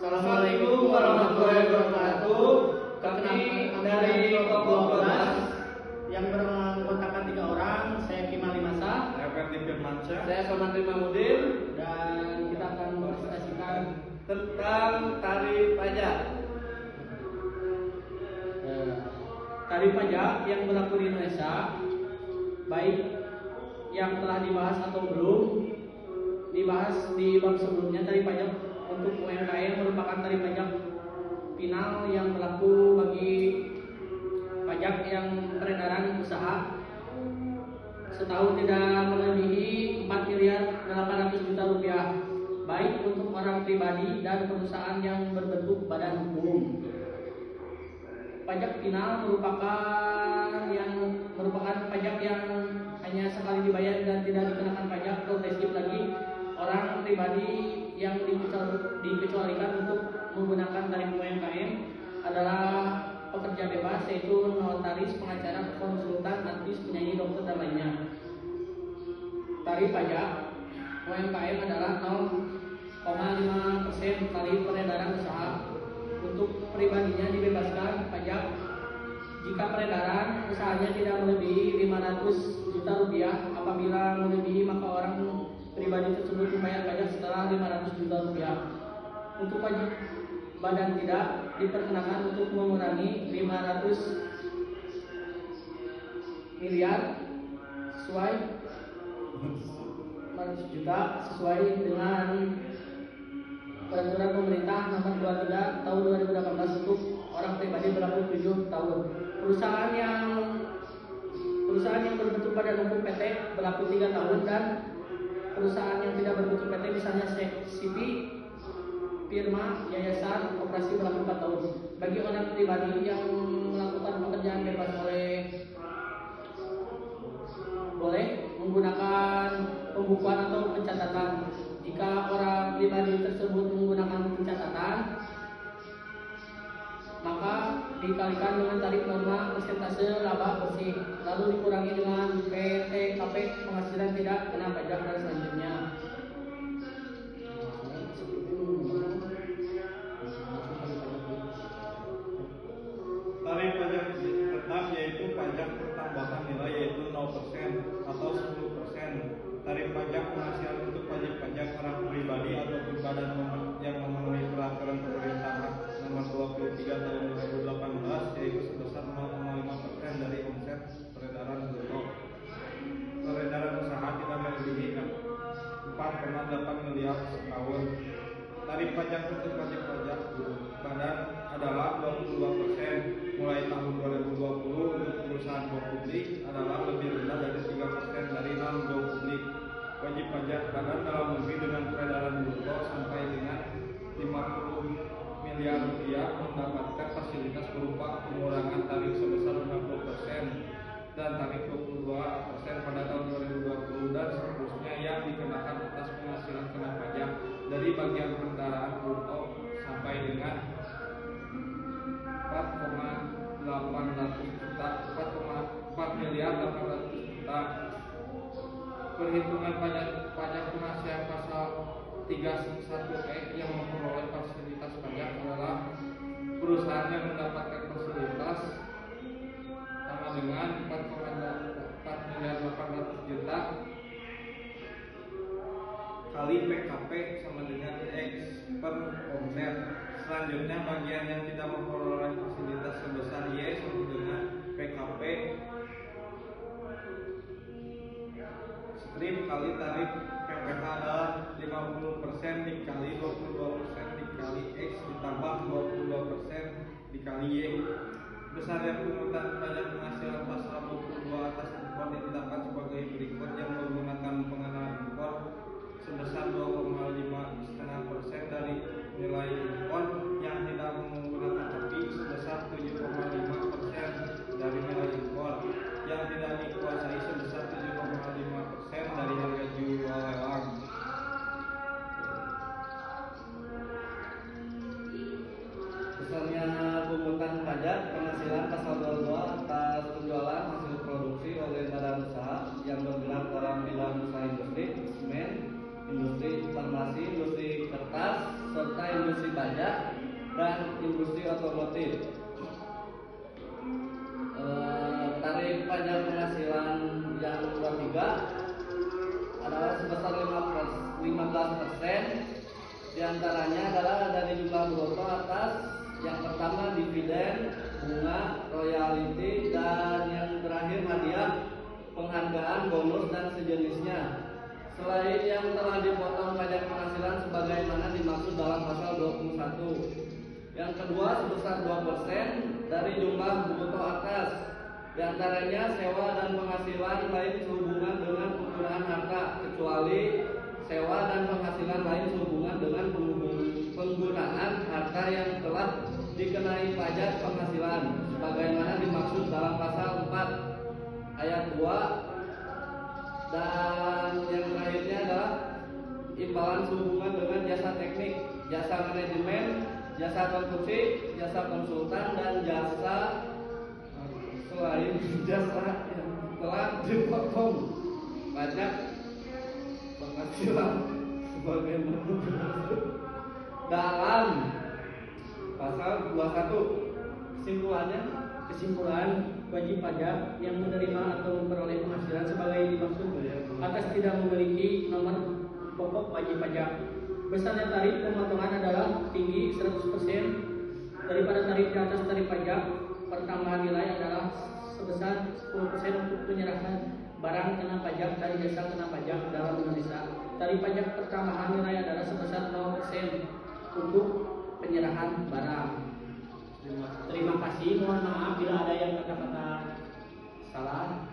Assalamualaikum warahmatullahi wabarakatuh. Kami dari kelompok 12 yang beranggotakan 3 orang. Saya Kimali Masa, Saya Ferdi Firmansyah, saya Somantri Mahmudin, dan kita akan mempresentasikan tentang tarif pajak. tarif pajak yang berlaku di Indonesia, baik yang telah dibahas atau belum dibahas di bab sebelumnya. Tarif pajak untuk UMKM merupakan tarif pajak final yang berlaku bagi pajak yang peredaran usaha setahun tidak melebihi 4.800.000.000 rupiah, baik untuk orang pribadi dan perusahaan yang berbentuk badan hukum. Pajak final merupakan pajak yang hanya sekali dibayar dan tidak dikenakan pajak progresif lagi. Orang pribadi yang dikecualikan untuk menggunakan tarif UMKM adalah pekerja bebas, yaitu notaris, pengacara, konsultan, artis, penyanyi, dokter, dan lainnya. Tarif pajak UMKM adalah 0,5% kali peredaran usaha. Untuk pribadinya dibebaskan pajak jika peredaran usahanya tidak melebihi 500 juta rupiah. Apabila melebihi, maka orang pribadi tersebut membayar pajak setelah 500 juta rupiah. Untuk pajak badan tidak diperkenakan untuk mengurangi 500 miliar sesuai 500 juta sesuai dengan peraturan pemerintah nomor 23 tahun 2018 untuk orang pribadi berlaku 7 tahun. Perusahaan yang berbentuk badan hukum PT berlaku 3 tahun, dan perusahaan yang tidak berbentuk PT misalnya CV, firma, yayasan, operasi berlaku 4 tahun. Bagi orang pribadi yang melakukan pekerjaan bebas boleh menggunakan pembukuan atau pencatatan. Jika orang pribadi tersebut menggunakan pencatatan, maka dikalikan dengan tarif norma persentase laba bersih, lalu dikurangi dengan PTKP penghasilan tidak kena pajak, dan selanjutnya. Tarif pajak tetap yaitu pajak pertambahan nilai, yaitu 0% atau 10%. Tarif pajak penghasilan untuk wajib pajak orang pribadi ataupun badan yang memenuhi peraturan pemerintah nomor 23 tahun 2018, yaitu sebesar 0,5% dari omset peredaran bruto. Peredaran usaha tidak melebihi 4,8 miliar setahun. Tarif pajak untuk wajib pajak badan adalah 22%. Mulai tahun 2020 untuk perusahaan go publik adalah lebih rendah dari 3% dari non go publik. Wajib pajak badan dalam negeri dengan peredaran bruto sampai dengan 50 miliar rupiah mendapatkan fasilitas berupa pengurangan tarif sebesar 50% dan tarif 22% pada tahun 2020, dan seterusnya yang dikenakan atas penghasilan kena pajak dari bagian peredaran bruto sampai dengan 4 miliar 800 juta. Perhitungan pajak penghasilan pasal 31E yang memperoleh fasilitas pajak adalah perusahaan yang mendapatkan fasilitas sama dengan 4 miliar 800 juta kali PKP sama dengan X per omset. Selanjutnya bagian yang tidak memperoleh fasilitas sebesar Y sama dengan PKP strip kali tarif PPh adalah 50% dikali 22% dikali X ditambah 22% dikali Y. Besar yang pungutan pajak penghasilan pasal 22 atas impor ditetapkan sebagai berikut: yang menggunakan pengenaan impor sebesar 2,5% dari nilai impor, yang tidak menggunakan tapi sebesar 7,5% dari nilai impor, yang tidak dikuasai sebesar 7,5% dari harga jual lelang. Misalnya pungutan pajak penghasilan pasal 22 dan industri otomotif. Tarif pajak penghasilan yang kedua tiga adalah sebesar 15%. Di antaranya adalah dari jumlah bruto atas yang pertama dividen, bunga, royalti, dan yang terakhir hadiah, penghargaan, bonus, dan sejenisnya. Selain yang telah dipotong pajak penghasilan sebagaimana dimaksud dalam pasal 21. Yang kedua sebesar 2% dari jumlah bruto atas. Di antaranya sewa dan penghasilan lain sehubungan dengan penggunaan harta, kecuali sewa dan penghasilan lain sehubungan dengan penggunaan harta yang telah dikenai pajak penghasilan sebagaimana dimaksud dalam pasal 4 ayat 2. Dan yang terakhirnya adalah imbalan sehubungan dengan jasa teknik, jasa manajemen, jasa konstruksi, jasa konsultan, dan jasa selain jasa yang telah dipotong pajak penghasilan sebagaimana dalam pasal 21. Kesimpulan, wajib pajak yang menerima atau memperoleh penghasilan sebagai dimaksud atas tidak memiliki nomor pokok wajib pajak. Besarnya tarif pemotongan adalah tinggi 100% daripada tarif di atas tarif pajak. Pertambahan nilai adalah sebesar 10% untuk penyerahan barang kena pajak dan jasa kena pajak dalam Indonesia. Tarif pajak pertambahan nilai adalah sebesar 0% untuk penyerahan barang. Terima kasih. Mohon maaf bila ada yang kata-kata salah.